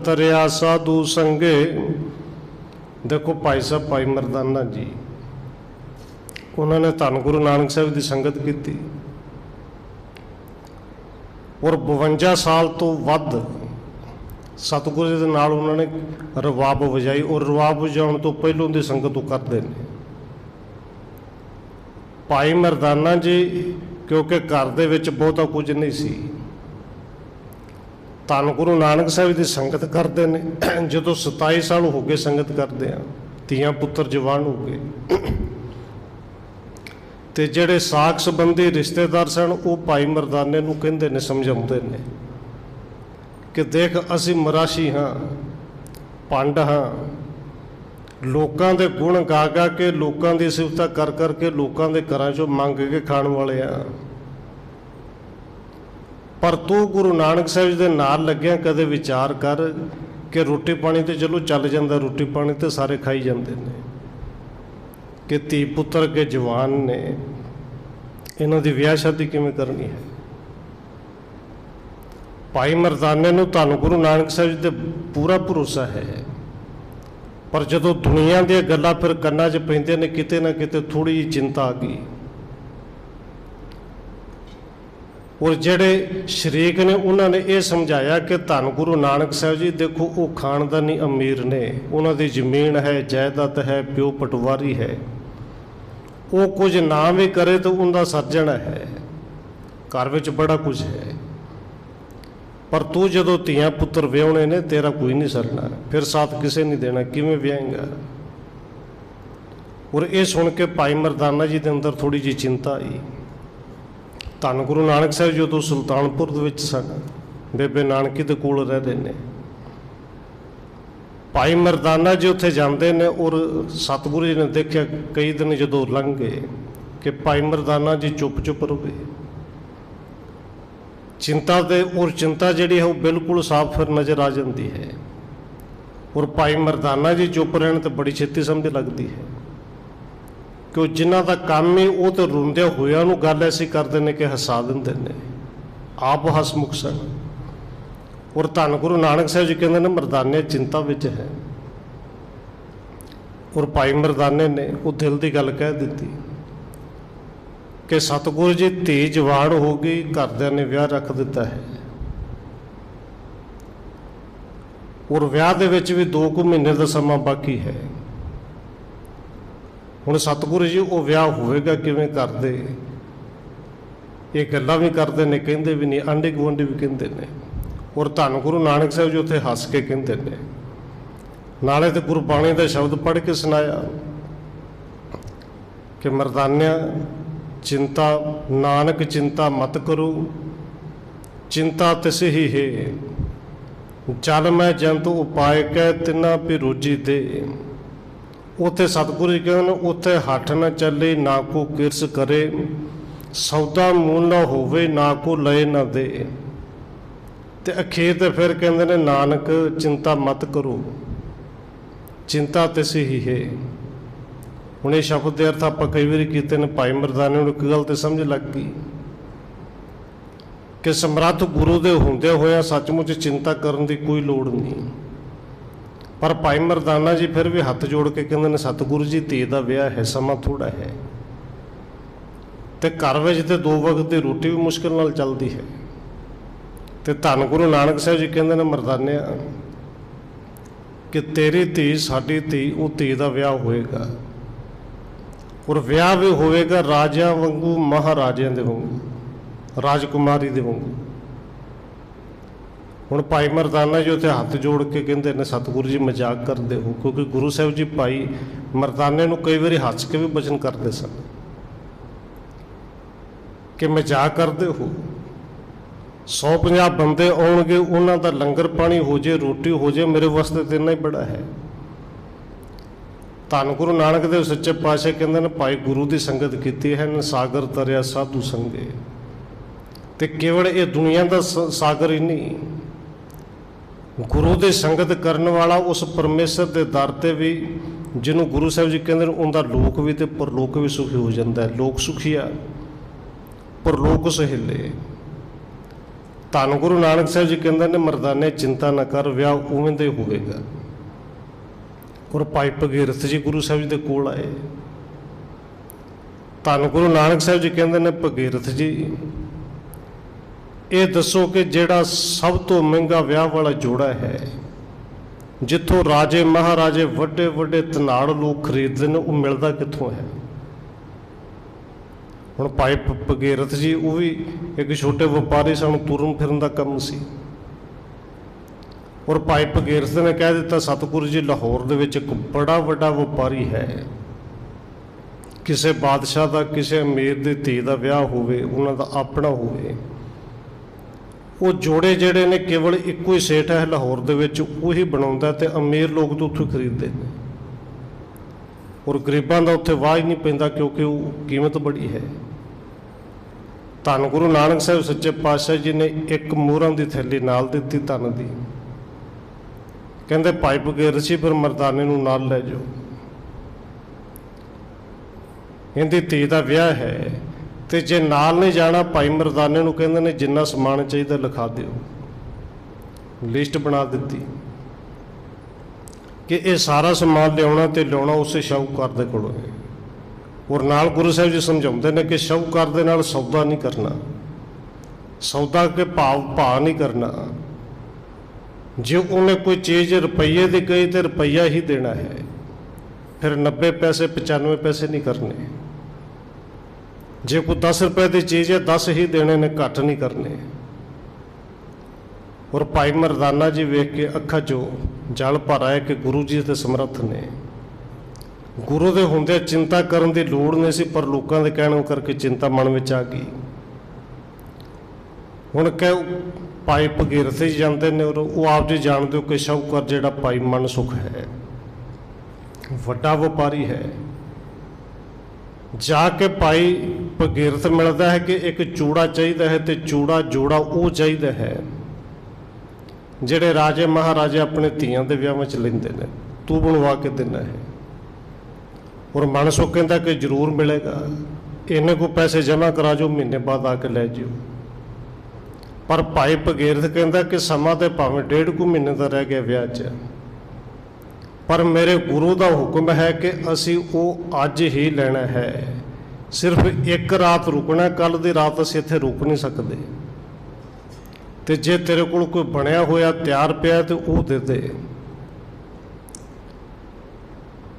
ਤਰਿਆ ਸਾਧੂ ਸੰਗੇ। ਦੇਖੋ ਭਾਈ ਸਾਹਿਬ ਭਾਈ ਮਰਦਾਨਾ ਜੀ, ਉਹਨਾਂ ਨੇ ਧੰਨ ਗੁਰੂ ਨਾਨਕ ਸਾਹਿਬ ਦੀ ਸੰਗਤ ਕੀਤੀ ਔਰ 52 ਸਾਲ ਤੋਂ ਵੱਧ ਸਤਿਗੁਰੂ ਜੀ ਦੇ ਨਾਲ ਉਹਨਾਂ ਨੇ ਰਵਾਬ ਵਜਾਈ। ਔਰ ਰਵਾਬ ਵਜਾਉਣ ਤੋਂ ਪਹਿਲੋਂ ਦੀ ਸੰਗਤ ਉਹ ਕਰਦੇ ਨੇ। ਭਾਈ ਮਰਦਾਨਾ ਜੀ ਕਿਉਂਕਿ ਘਰ ਦੇ ਵਿੱਚ ਬਹੁਤਾ ਕੁਝ ਨਹੀਂ ਸੀ, ਧੰਨ ਗੁਰੂ ਨਾਨਕ ਸਾਹਿਬ ਦੀ ਸੰਗਤ ਕਰਦੇ ਨੇ। ਜਦੋਂ 27 ਸਾਲ ਹੋ ਗਏ ਸੰਗਤ ਕਰਦੇ ਆ, ਧੀਆਂ ਪੁੱਤਰ ਜਵਾਨ ਹੋ ਗਏ, ਤੇ ਜਿਹੜੇ ਸਾਕ ਸੰਬੰਧੀ ਰਿਸ਼ਤੇਦਾਰ ਸਨ ਉਹ ਭਾਈ ਮਰਦਾਨੇ ਨੂੰ ਕਹਿੰਦੇ ਨੇ, ਸਮਝਾਉਂਦੇ ਨੇ ਕਿ ਦੇਖ ਅਸੀਂ ਮਰਾਸ਼ੀ ਹਾਂ, ਪੰਡ ਹਾਂ, ਲੋਕਾਂ ਦੇ ਗੁਣ ਗਾ ਗਾ ਕੇ, ਲੋਕਾਂ ਦੀ ਸਿਫਤਾਂ ਕਰ ਕਰਕੇ, ਲੋਕਾਂ ਦੇ ਘਰਾਂ ਚੋਂ ਮੰਗ ਕੇ ਖਾਣ ਵਾਲੇ ਆ, ਪਰ ਤੂੰ ਗੁਰੂ ਨਾਨਕ ਸਾਹਿਬ ਜੀ ਦੇ ਨਾਲ ਲੱਗਿਆ ਕਦੇ ਵਿਚਾਰ ਕਰ ਕਿ ਰੋਟੀ ਪਾਣੀ ਤੇ ਚਲੋ ਚੱਲ ਜਾਂਦਾ, ਰੋਟੀ ਪਾਣੀ ਤੇ ਸਾਰੇ ਖਾਈ ਜਾਂਦੇ ਨੇ, ਕਿ ਧੀ ਪੁੱਤਰ ਅੱਗੇ ਜਵਾਨ ਨੇ, ਇਹਨਾਂ ਦੀ ਵਿਆਹ ਸ਼ਾਦੀ ਕਿਵੇਂ ਕਰਨੀ ਹੈ। ਭਾਈ ਮਰਦਾਨੇ ਨੂੰ ਧੰਨ ਗੁਰੂ ਨਾਨਕ ਸਾਹਿਬ ਜੀ ਤੇ ਪੂਰਾ ਭਰੋਸਾ ਹੈ, ਪਰ ਜਦੋਂ ਦੁਨੀਆ ਦੀਆਂ ਗੱਲਾਂ ਫਿਰ ਕੰਨਾਂ 'ਚ ਪੈਂਦੀਆਂ ਨੇ, ਕਿਤੇ ਨਾ ਕਿਤੇ ਥੋੜ੍ਹੀ ਜਿਹੀ ਚਿੰਤਾ ਆ ਗਈ। ਔਰ ਜਿਹੜੇ ਸ਼ਰੀਕ ਨੇ ਉਹਨਾਂ ਨੇ ਇਹ ਸਮਝਾਇਆ ਕਿ ਧੰਨ ਗੁਰੂ ਨਾਨਕ ਸਾਹਿਬ ਜੀ ਦੇਖੋ ਉਹ ਖਾਨਦਾਨੀ ਅਮੀਰ ਨੇ, ਉਹਨਾਂ ਦੀ ਜ਼ਮੀਨ ਹੈ, ਜਾਇਦਾਦ ਹੈ, ਪਿਓ ਪਟਵਾਰੀ ਹੈ, ਉਹ ਕੁਝ ਨਾ ਵੀ ਕਰੇ ਤਾਂ ਉਹਦਾ ਸਰਜਣ ਹੈ, ਘਰ ਵਿੱਚ ਬੜਾ ਕੁਝ ਹੈ, ਪਰ ਤੂੰ ਜਦੋਂ ਧੀਆਂ ਪੁੱਤਰ ਵਿਆਹੁਣੇ ਨੇ ਤੇਰਾ ਕੋਈ ਨਹੀਂ ਸਰਨਾ, ਫਿਰ ਸਾਥ ਕਿਸੇ ਨਹੀਂ ਦੇਣਾ, ਕਿਵੇਂ ਵਿਆਹੇਂਗਾ। ਔਰ ਇਹ ਸੁਣ ਕੇ ਭਾਈ ਮਰਦਾਨਾ ਜੀ ਦੇ ਅੰਦਰ ਥੋੜ੍ਹੀ ਜਿਹੀ ਚਿੰਤਾ ਆਈ। ਧੰਨ ਗੁਰੂ ਨਾਨਕ ਸਾਹਿਬ ਜਦੋਂ ਸੁਲਤਾਨਪੁਰ ਦੇ ਵਿੱਚ ਸਨ, ਬੇਬੇ ਨਾਨਕੀ ਦੇ ਕੋਲ ਰਹਿੰਦੇ ਨੇ, ਭਾਈ ਮਰਦਾਨਾ ਜੀ ਉੱਥੇ ਜਾਂਦੇ ਨੇ। ਔਰ ਸਤਿਗੁਰੂ ਜੀ ਨੇ ਦੇਖਿਆ ਕਈ ਦਿਨ ਜਦੋਂ ਲੰਘ ਗਏ ਕਿ ਭਾਈ ਮਰਦਾਨਾ ਜੀ ਚੁੱਪ ਰਹੇ, ਚਿੰਤਾ ਤੇ ਔਰ ਚਿੰਤਾ ਜਿਹੜੀ ਹੈ ਉਹ ਬਿਲਕੁਲ ਸਾਫ਼ ਫਿਰ ਨਜ਼ਰ ਆ ਜਾਂਦੀ ਹੈ। ਔਰ ਭਾਈ ਮਰਦਾਨਾ ਜੀ ਚੁੱਪ ਰਹਿਣ ਤੇ ਬੜੀ ਛੇਤੀ ਸਮਝ ਲੱਗਦੀ ਹੈ ਕਿ ਉਹ ਜਿਨ੍ਹਾਂ ਦਾ ਕੰਮ ਹੀ ਉਹ ਤਾਂ ਰੋਂਦਿਆਂ ਹੋਇਆਂ ਨੂੰ ਗੱਲ ਐਸੀ ਕਰਦੇ ਨੇ ਕਿ ਹਸਾ ਦਿੰਦੇ ਨੇ, ਆਪ ਹਸਮੁਖ ਸਨ। ਔਰ ਧੰਨ ਗੁਰੂ ਨਾਨਕ ਸਾਹਿਬ ਜੀ ਕਹਿੰਦੇ ਨੇ ਮਰਦਾਨੇ ਚਿੰਤਾ ਵਿੱਚ ਹੈ। ਔਰ ਭਾਈ ਮਰਦਾਨੇ ਨੇ ਉਹ ਦਿਲ ਦੀ ਗੱਲ ਕਹਿ ਦਿੱਤੀ ਕਿ ਸਤਿਗੁਰੂ ਜੀ ਧੀ ਜਵਾਨ ਹੋ ਗਈ, ਘਰਦਿਆਂ ਨੇ ਵਿਆਹ ਰੱਖ ਦਿੱਤਾ ਹੈ, ਔਰ ਵਿਆਹ ਦੇ ਵਿੱਚ ਵੀ 2 ਕੁ ਮਹੀਨੇ ਦਾ ਸਮਾਂ ਬਾਕੀ ਹੈ। ਹੁਣ ਸਤਿਗੁਰੂ ਜੀ ਉਹ ਵਿਆਹ ਹੋਵੇਗਾ ਕਿਵੇਂ ਕਰਦੇ, ਇਹ ਗੱਲਾਂ ਵੀ ਕਰਦੇ ਨੇ, ਕਹਿੰਦੇ ਵੀ ਨਹੀਂ, ਆਂਢੀ ਗੁਆਂਢੀ ਵੀ ਕਹਿੰਦੇ ਨੇ। ਔਰ ਧੰਨ ਗੁਰੂ ਨਾਨਕ ਸਾਹਿਬ ਜੀ ਉੱਥੇ ਹੱਸ ਕੇ ਕਹਿੰਦੇ ਨੇ, ਨਾਲੇ ਤੇ ਗੁਰਬਾਣੀ ਦਾ ਸ਼ਬਦ ਪੜ੍ਹ ਕੇ ਸੁਣਾਇਆ ਕਿ ਮਰਦਾਨਿਆਂ ਚਿੰਤਾ ਨਾਨਕ ਚਿੰਤਾ ਮਤ ਕਰੋ, ਚਿੰਤਾ ਤਿਸ ਹੀ ਹੈ, ਜਲ ਮੈਂ ਜੰਤ ਉਪਾਇ ਕਹਿ ਤਿਨਾ ਵੀ ਰੋਜੀ ਦੇ। ਉੱਥੇ ਸਤਿਗੁਰੂ ਜੀ ਕਹਿੰਦੇ ਨੇ ਉੱਥੇ ਹੱਠ ਨਾ ਚੱਲੇ, ਨਾ ਕੋ ਕਿਰਸ ਕਰੇ, ਸੌਦਾ ਮੂਲ ਨਾ ਹੋਵੇ, ਨਾ ਕੋ ਲਏ ਨਾ ਦੇ। ਤੇ ਅਖੀਰ ਤੇ ਫਿਰ ਕਹਿੰਦੇ ਨੇ ਨਾਨਕ ਚਿੰਤਾ ਮਤ ਕਰੋ, ਚਿੰਤਾ ਤਿਸ ਹੀ ਹੈ। ਹੁਣ ਇਹ ਸ਼ਬਦ ਦੇ ਅਰਥ ਆਪਾਂ ਕਈ ਵਾਰੀ ਕੀਤੇ ਨੇ। ਭਾਈ ਮਰਦਾਨੇ ਨੂੰ ਇੱਕ ਗੱਲ ਤੇ ਸਮਝ ਲੱਗ ਗਈ ਕਿ ਸਮਰੱਥ ਗੁਰੂ ਦੇ ਹੁੰਦੇ ਹੋਇਆ ਸੱਚਮੁੱਚ ਚਿੰਤਾ ਕਰਨ ਦੀ ਕੋਈ ਲੋੜ ਨਹੀਂ। ਪਰ ਭਾਈ ਮਰਦਾਨਾ ਜੀ ਫਿਰ ਵੀ ਹੱਥ ਜੋੜ ਕੇ ਕਹਿੰਦੇ ਨੇ ਸਤਿਗੁਰੂ ਜੀ ਧੀ ਦਾ ਵਿਆਹ ਹੈ, ਸਮਾਂ ਥੋੜ੍ਹਾ ਹੈ, ਤੇ ਘਰ ਵਿੱਚ ਤੇ 2 ਵਕਤ ਦੀ ਰੋਟੀ ਵੀ ਮੁਸ਼ਕਿਲ ਨਾਲ ਚੱਲਦੀ ਹੈ। ਤੇ ਧੰਨ ਗੁਰੂ ਨਾਨਕ ਸਾਹਿਬ ਜੀ ਕਹਿੰਦੇ ਨੇ ਮਰਦਾਨਿਆਂ ਕਿ ਤੇਰੀ ਧੀ ਸਾਡੀ ਧੀ, ਉਹ ਧੀ ਦਾ ਵਿਆਹ ਹੋਏਗਾ, ਔਰ ਵਿਆਹ ਵੀ ਹੋਵੇਗਾ ਰਾਜਿਆਂ ਵਾਂਗੂ, ਮਹਾਰਾਜਿਆਂ ਦੇ ਵਾਂਗੂ, ਰਾਜਕੁਮਾਰੀ ਦੇ ਵਾਂਗੂ। ਹੁਣ ਭਾਈ ਮਰਦਾਨਾ ਜੀ ਉੱਥੇ ਹੱਥ ਜੋੜ ਕੇ ਕਹਿੰਦੇ ਨੇ ਸਤਿਗੁਰੂ ਜੀ ਮਜ਼ਾਕ ਕਰਦੇ ਹੋ, ਕਿਉਂਕਿ ਗੁਰੂ ਸਾਹਿਬ ਜੀ ਭਾਈ ਮਰਦਾਨੇ ਨੂੰ ਕਈ ਵਾਰੀ ਹੱਸ ਕੇ ਵੀ ਬਚਨ ਕਰਦੇ ਸਨ ਕਿ ਮਜ਼ਾਕ ਕਰਦੇ ਹੋ। 150 ਬੰਦੇ ਆਉਣਗੇ, ਉਹਨਾਂ ਦਾ ਲੰਗਰ ਪਾਣੀ ਹੋ ਜੇ, ਰੋਟੀ ਹੋ ਜੇ, ਮੇਰੇ ਵਾਸਤੇ ਤਾਂ ਇੰਨਾ ਹੀ ਬੜਾ ਹੈ। ਧੰਨ ਗੁਰੂ ਨਾਨਕ ਦੇਵ ਸੱਚੇ ਪਾਤਸ਼ਾਹ ਕਹਿੰਦੇ ਨੇ ਭਾਈ ਗੁਰੂ ਦੀ ਸੰਗਤ ਕੀਤੀ ਹੈ, ਸਾਗਰ ਤਰਿਆ ਸਾਧੂ ਸੰਗੇ। ਤੇ ਕੇਵਲ ਇਹ ਦੁਨੀਆ ਦਾ ਸਾਗਰ ਹੀ ਨਹੀਂ, ਗੁਰੂ ਦੀ ਸੰਗਤ ਕਰਨ ਵਾਲਾ ਉਸ ਪਰਮੇਸ਼ਰ ਦੇ ਦਰ ਤੇ ਵੀ, ਜਿਹਨੂੰ ਗੁਰੂ ਸਾਹਿਬ ਜੀ ਕਹਿੰਦੇ ਨੇ, ਉਹਦਾ ਲੋਕ ਵੀ ਤੇ ਪਰਲੋਕ ਵੀ ਸੁਖੀ ਹੋ ਜਾਂਦਾ ਹੈ। ਲੋਕ ਸੁਖੀਆ ਪਰਲੋਕ ਸਹਿਲੇ। ਧੰਨ ਗੁਰੂ ਨਾਨਕ ਸਾਹਿਬ ਜੀ ਕਹਿੰਦੇ ਨੇ ਮਰਦਾਨੇ चिंता ना कर विआह उवें ਦਾ ਹੋਵੇਗਾ। और भाई भगीरथ जी गुरु साहब जी के कोल आए। धन गुरु नानक साहब जी कहते हैं भगीरथ जी ये दसो कि जिहड़ा सब तो महंगा विआह वाला जोड़ा है जिथों राजे महाराजे वड्डे वड्डे धनाड़ लोग खरीदते हैं वो मिलता कित्थों है। हुण भाई भगीरथ जी वो भी एक छोटे व्यापारी सन, तुरन फिरन का काम सी। और भाई भगीरथ ने कह दिता सतगुरु जी लाहौर दे विच एक बड़ा वड्डा व्यापारी है, किसी बादशाह का किसी अमीर की धी का विआह होवे उन्हां दा अपना होवे, वो जोड़े जिहड़े ने केवल इक्को ही सेठ है लाहौर दे विच उही बनाउंदा ते अमीर लोग तो उत्थों खरीदते हैं और गरीबां दा उत्थे वाह ही नहीं पैंदा क्योंकि वो कीमत बड़ी है। धन गुरु नानक साहब सच्चे पातशाह जी ने एक मोहरां दी थैली नाल दित्ती धन दी, कहंदे भाई भगीरथ जी फिर मरदाने नूं नाल लै जाओ, इहदी धी दा विआह है ते जे नाल नहीं जाना भाई मरदाने नूं कहंदे ने जिन्ना समान चाहिए लिखा दिओ। लिस्ट बना दी कि यह सारा समान लियाउणा ते लियाउणा उस शाहूकार दे कोलों है। और नाल गुरु साहब जी समझाउंदे ने कि शाहूकार दे नाल सौदा नहीं करना, सौदा के भाव नहीं करना। जे उन्हें कोई चीज़ रुपये की कही तो रुपया ही देना है, फिर 90 पैसे 95 पैसे नहीं करने। जे कोई 10 रुपए की चीज़ है 10 ही देने ने, घट नहीं करने। और भाई मरदाना जी वेख के अखा चो जल भर आए कि गुरु जी तो समर्थ ने, गुरु के होंदे चिंता करन दी लोड़ नहीं सी, पर लोगों के कहने करके चिंता मन में आ गई। हुण कह भाई भगीरथ जी जाते हैं और वो आप जी जानते हो कि शाहूकार जिहड़ा भाई मनसुख है वड्डा व्यापारी है। जाके भाई भगीरथ मिलता है कि एक चूड़ा चाहिए है तो चूड़ा जोड़ा वो चाहिए है जिहड़े राजे महाराजे अपने धीआं दे विआहां विच लैंदे ने, तू बनवा के देना है। और मनसुख कहता कि जरूर मिलेगा, इन्ने को पैसे जमा करा जो महीने बाद आके लै जिओ। पर भाई भगीरथ कहता कि समा तो भावें 1.5 महीने का रह गया विआह च, पर मेरे गुरु का हुक्म है कि असी वो अज ही लेना है, सिर्फ एक रात रुकना, कल की रात असीं इत्थे रुक नहीं सकते। तो जे तेरे कोल कोई बनया होया तैयार पिया तो वो दे दे,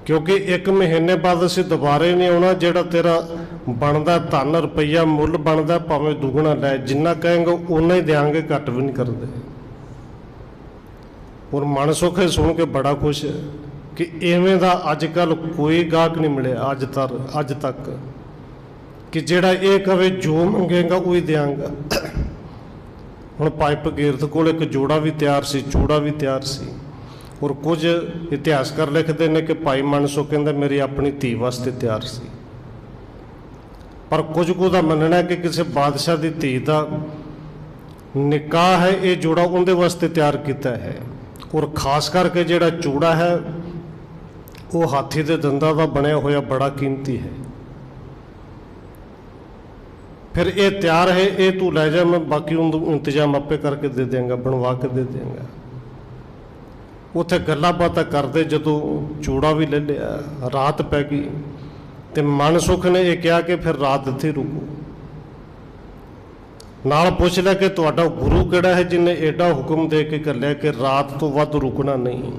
क्योंकि 1 महीने बाद असीं दोबारे नहीं आना। जिहड़ा तेरा बनदा धन रुपया मुल बनदा भावें दुगना लै, जिन्ना कहेंगे उन्ना ही देंगे, घट भी नहीं करते। और मनसुख सुन के बड़ा खुश है कि इवें दा अजकल कोई गाहक नहीं मिले अज तक कि जिहड़ा ये कहे जो मंगेगा वही देंगा। हुण भाई भगीरथ कोल एक जोड़ा भी तैयार सी, चूड़ा भी तैयार सी। और कुछ इतिहासकार लिखते हैं कि भाई मनसुख कहंदा मेरी अपनी धी वास्ते तैयार सी, पर कुछ को दा मनना है कि किसी बादशाह की धी का निकाह है, ये जोड़ा उनके वास्ते तैयार किया है। और खास करके जिहड़ा चूड़ा है वो हाथी के दंदा का बनया होया बड़ा कीमती है। फिर ये तैयार है, ये तू लै जा, मैं बाकी इंतजाम आपे करके दे देंगा, बनवा के दे देंगा। उत्थे गल्लां बातां करदे जदों चूड़ा भी ले लिया, रात पै गई तो मनसुख ने यह कहा कि फिर रात इत्थे रुको। नाल पुछ लिया कि तुहाडा गुरु किहड़ा है जिन्हें एडा हुक्म दे के घल्लिया कि रात तो वध रुकना नहीं।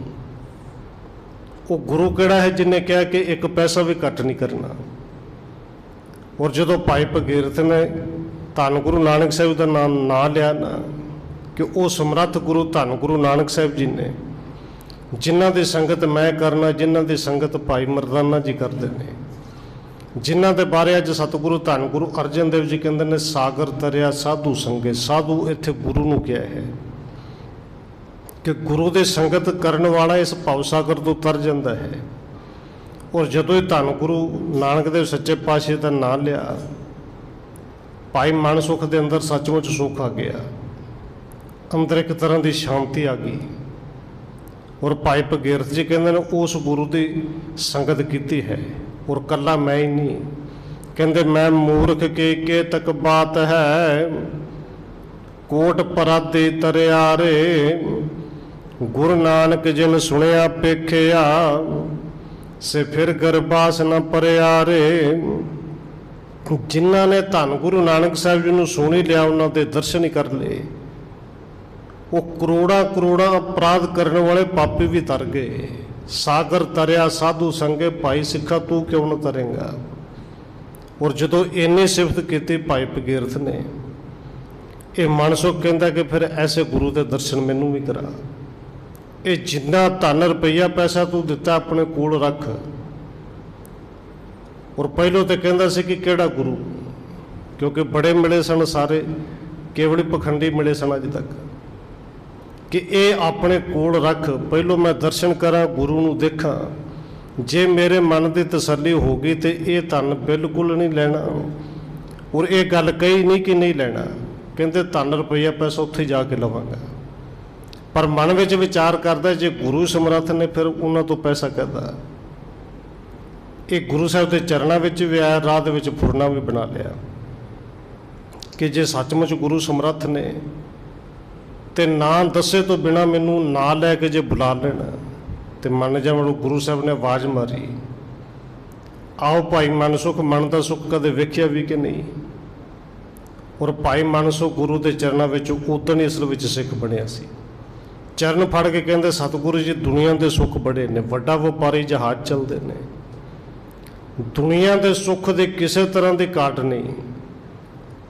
वो गुरु किहड़ा है जिन्हें कहा कि 1 पैसा भी घट नहीं करना। और जदों भाई भगीरथ ने धन गुरु नानक साहब का नाम ना लिया ना, कि वो समर्थ गुरु धन गुरु नानक साहब जी ने, जिन्हां दी संगत मैं करना, जिन्हां दी संगत भाई मरदाना जी करते हैं, जिन्हां दे बारे अज सतगुरु धन गुरु अर्जन देव जी कहते हैं सागर तरिया साधु संगे। साधु इत्थे गुरु नूं कहा है कि गुरु दे संगत करने वाला इस भवसागर तो तर जाता है। और जदों ही धन गुरु नानक देव सच्चे पातशाह का नाम लिया, भाई मनसुख के अंदर सचमुच सुख आ गया, अंदर एक तरह की शांति आ गई। और भाई भगीरथ जी कहते हैं उस गुरु की संगत की है। और कला मैं ही नहीं, कहते मैं मूर्ख के तक बात है ਕੋਟ ਪਰਾਦੇ ਤਰਿਆਰੇ, ਗੁਰੂ ਨਾਨਕ ਜਿਨ ਸੁਣਿਆ ਪੇਖਿਆ, ਸੇ ਫਿਰ ਗਰਬਾਸ ਨ ਪਰਿਆਰੇ। ਜਿਨ੍ਹਾਂ ਨੇ ਧੰਨ ਗੁਰੂ ਨਾਨਕ ਸਾਹਿਬ ਜੀ ਨੂੰ ਸੁਣ ਹੀ ਲਿਆ, ਉਹਨਾਂ ਦੇ ਦਰਸ਼ਨ ਹੀ ਕਰ ਲਏ, ਉਹ ਕਰੋੜਾਂ ਕਰੋੜਾਂ ਅਪਰਾਧ ਕਰਨ ਵਾਲੇ ਪਾਪੀ ਵੀ ਤਰ ਗਏ। ਸਾਗਰ ਤਰਿਆ ਸਾਧੂ ਸੰਗੇ, ਭਾਈ ਸਿੱਖਾ ਤੂੰ ਕਿਉਂ ਨਾ ਤਰੇਂਗਾ। ਔਰ ਜਦੋਂ ਇੰਨੀ ਸਿਫਤ ਕੀਤੀ ਭਾਈ ਭਗੀਰਥ ਨੇ, ਇਹ ਮਨਸੁਖ ਕਹਿੰਦਾ ਕਿ ਫਿਰ ਐਸੇ ਗੁਰੂ ਦੇ ਦਰਸ਼ਨ ਮੈਨੂੰ ਵੀ ਕਰਾ। ਇਹ ਜਿੰਨਾ ਧਨ ਰੁਪਈਆ ਪੈਸਾ ਤੂੰ ਦਿੱਤਾ ਆਪਣੇ ਕੋਲ ਰੱਖ। ਔਰ ਪਹਿਲੋਂ ਤੇ ਕਹਿੰਦਾ ਸੀ ਕਿ ਕਿਹੜਾ ਗੁਰੂ, ਕਿਉਂਕਿ ਬੜੇ ਮਿਲੇ ਸਨ ਸਾਰੇ, ਕੇਵਲ ਪਖੰਡੀ ਮਿਲੇ ਸਨ ਅਜੇ ਤੱਕ, ਕਿ ਇਹ ਆਪਣੇ ਕੋਲ ਰੱਖ, ਪਹਿਲੋਂ ਮੈਂ ਦਰਸ਼ਨ ਕਰਾਂ, ਗੁਰੂ ਨੂੰ ਦੇਖਾਂ। ਜੇ ਮੇਰੇ ਮਨ ਦੀ ਤਸੱਲੀ ਹੋ ਗਈ ਤੇ ਇਹ ਧਨ ਬਿਲਕੁਲ ਨਹੀਂ ਲੈਣਾ। ਔਰ ਇਹ ਗੱਲ ਕਹੀ ਨਹੀਂ ਕਿ ਨਹੀਂ ਲੈਣਾ, ਕਹਿੰਦੇ ਧਨ ਰੁਪਈਆ ਪੈਸਾ ਉੱਥੇ ਜਾ ਕੇ ਲਵਾਂਗਾ। ਪਰ ਮਨ ਵਿੱਚ ਵਿਚਾਰ ਕਰਦਾ ਜੇ ਗੁਰੂ ਸਮਰੱਥ ਨੇ ਫਿਰ ਉਹਨਾਂ ਤੋਂ ਪੈਸਾ ਕਹਿੰਦਾ। ਇਹ ਗੁਰੂ ਸਾਹਿਬ ਦੇ ਚਰਨਾਂ ਵਿੱਚ ਵੀ ਆਇਆ, ਰਾਹ ਦੇ ਵਿੱਚ ਫੁਰਨਾ ਵੀ ਬਣਾ ਲਿਆ ਕਿ ਜੇ ਸੱਚਮੁੱਚ ਗੁਰੂ ਸਮਰੱਥ ਨੇ ਤੇ ਨਾਂ ਦੱਸੇ ਤੋਂ ਬਿਨਾ ਮੈਨੂੰ ਨਾਂ ਲੈ ਕੇ ਜੇ ਬੁਲਾ ਲੈਣਾ ਤੇ ਮੰਨ ਜਾਵਣ। ਗੁਰੂ ਸਾਹਿਬ ਨੇ ਆਵਾਜ਼ ਮਾਰੀ, ਆਓ ਭਾਈ ਮਨਸੁਖ, ਮਨ ਦਾ ਸੁੱਖ ਕਦੇ ਵੇਖਿਆ ਵੀ ਕਿ ਨਹੀਂ। ਔਰ ਭਾਈ ਮਨਸੁਖ ਗੁਰੂ ਦੇ ਚਰਨਾਂ ਵਿੱਚ ਉਦਣ ਹੀ ਅਸਲ ਵਿੱਚ ਸਿੱਖ ਬਣਿਆ ਸੀ। ਚਰਨ ਫੜ ਕੇ ਕਹਿੰਦੇ, ਸਤਿਗੁਰੂ ਜੀ ਦੁਨੀਆ ਦੇ ਸੁੱਖ ਬੜੇ ਨੇ, ਵੱਡਾ ਵਪਾਰੀ ਜਹਾਜ਼ ਚੱਲਦੇ ਨੇ, ਦੁਨੀਆ ਦੇ ਸੁੱਖ ਦੀ ਕਿਸੇ ਤਰ੍ਹਾਂ ਦੀ ਘਾਟ ਨਹੀਂ,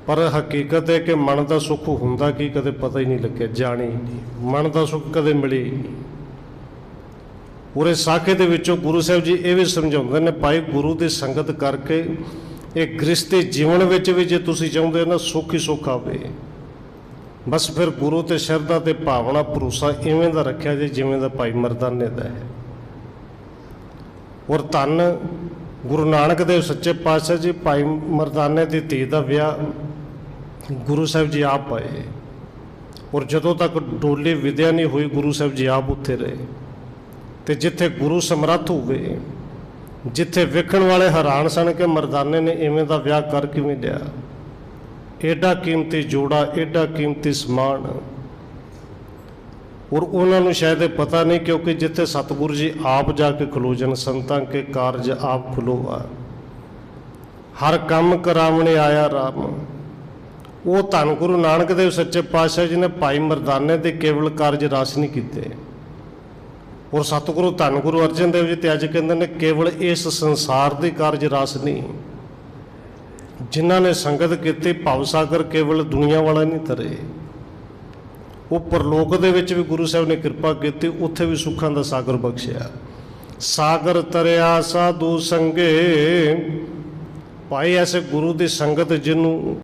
ਪਰ ਹਕੀਕਤ ਹੈ ਕਿ ਮਨ ਦਾ ਸੁੱਖ ਹੁੰਦਾ ਕੀ ਕਦੇ ਪਤਾ ਹੀ ਨਹੀਂ ਲੱਗਿਆ, ਜਾਣੀ ਨਹੀਂ, ਮਨ ਦਾ ਸੁੱਖ ਕਦੇ ਮਿਲੇ ਹੀ ਨਹੀਂ। ਪੂਰੇ ਸਾਖੇ ਦੇ ਵਿੱਚੋਂ ਗੁਰੂ ਸਾਹਿਬ ਜੀ ਇਹ ਵੀ ਸਮਝਾਉਂਦੇ ਨੇ, ਭਾਈ ਗੁਰੂ ਦੀ ਸੰਗਤ ਕਰਕੇ ਇਹ ਗ੍ਰਸਤੀ ਜੀਵਨ ਵਿੱਚ ਵੀ ਜੇ ਤੁਸੀਂ ਚਾਹੁੰਦੇ ਹੋ ਨਾ ਸੁੱਖ ਹੀ ਸੁੱਖ ਆਵੇ, ਬਸ ਫਿਰ ਗੁਰੂ ਤੇ ਸ਼ਰਧਾ ਤੇ ਭਾਵਨਾ ਭਰੋਸਾ ਇਵੇਂ ਦਾ ਰੱਖਿਆ ਜੇ ਜਿਵੇਂ ਦਾ ਭਾਈ ਮਰਦਾਨੇ ਦਾ ਹੈ। ਔਰ ਧੰਨ ਗੁਰੂ ਨਾਨਕ ਦੇਵ ਸੱਚੇ ਪਾਤਸ਼ਾਹ ਜੀ, ਭਾਈ ਮਰਦਾਨੇ ਦੀ ਧੀ ਦਾ ਵਿਆਹ ਗੁਰੂ ਸਾਹਿਬ ਜੀ ਆਪ ਪਾਏ। ਔਰ ਜਦੋਂ ਤੱਕ ਡੋਲੀ ਵਿਦਿਆ ਨਹੀਂ ਹੋਈ, ਗੁਰੂ ਸਾਹਿਬ ਜੀ ਆਪ ਉੱਥੇ ਰਹੇ। ਤੇ ਜਿੱਥੇ ਗੁਰੂ ਸਮਰੱਥ ਹੋਵੇ, ਜਿੱਥੇ ਵੇਖਣ ਵਾਲੇ ਹੈਰਾਨ ਸਨ ਕਿ ਮਰਦਾਨੇ ਨੇ ਇਵੇਂ ਦਾ ਵਿਆਹ ਕਰ ਕਿਵੇਂ ਲਿਆ, ਏਡਾ ਕੀਮਤੀ ਜੋੜਾ, ਏਡਾ ਕੀਮਤੀ ਸਮਾਨ। ਔਰ ਉਹਨਾਂ ਨੂੰ ਸ਼ਾਇਦ ਇਹ ਪਤਾ ਨਹੀਂ, ਕਿਉਂਕਿ ਜਿੱਥੇ ਸਤਿਗੁਰੂ ਜੀ ਆਪ ਜਾ ਕੇ ਖਲੋ ਜਨ, ਸੰਤਾਂ ਕੇ ਕਾਰਜ ਆਪ ਖਲੋਆ, ਹਰ ਕੰਮ ਕਰਾਵਣੇ ਆਇਆ ਰਾਮ। ਉਹ ਧੰਨ ਗੁਰੂ ਨਾਨਕ ਦੇਵ ਸੱਚੇ ਪਾਤਸ਼ਾਹ ਜੀ ਨੇ ਭਾਈ ਮਰਦਾਨੇ ਦੇ ਕੇਵਲ ਕਾਰਜ ਰਾਸ ਨਹੀਂ ਕੀਤੇ। ਔਰ ਸਤਿਗੁਰੂ ਧੰਨ ਗੁਰੂ ਅਰਜਨ ਦੇਵ ਜੀ ਤੇ ਅੱਜ ਕਹਿੰਦੇ ਨੇ, ਕੇਵਲ ਇਸ ਸੰਸਾਰ ਦੇ ਕਾਰਜ ਰਾਸ ਨਹੀਂ, ਜਿਨ੍ਹਾਂ ਨੇ ਸੰਗਤ ਕੀਤੀ ਭਵ ਸਾਗਰ ਕੇਵਲ ਦੁਨੀਆ ਵਾਲਾ ਨਹੀਂ ਤਰੇ, ਉਹ ਪਰਲੋਕ ਦੇ ਵਿੱਚ ਵੀ ਗੁਰੂ ਸਾਹਿਬ ਨੇ ਕਿਰਪਾ ਕੀਤੀ, ਉੱਥੇ ਵੀ ਸੁੱਖਾਂ ਦਾ ਸਾਗਰ ਬਖਸ਼ਿਆ। ਸਾਗਰ ਤਰਿਆ ਸਾਧੂ ਸੰਗੇ, ਭਾਈ ਐਸੇ ਗੁਰੂ ਦੀ ਸੰਗਤ ਜਿਹਨੂੰ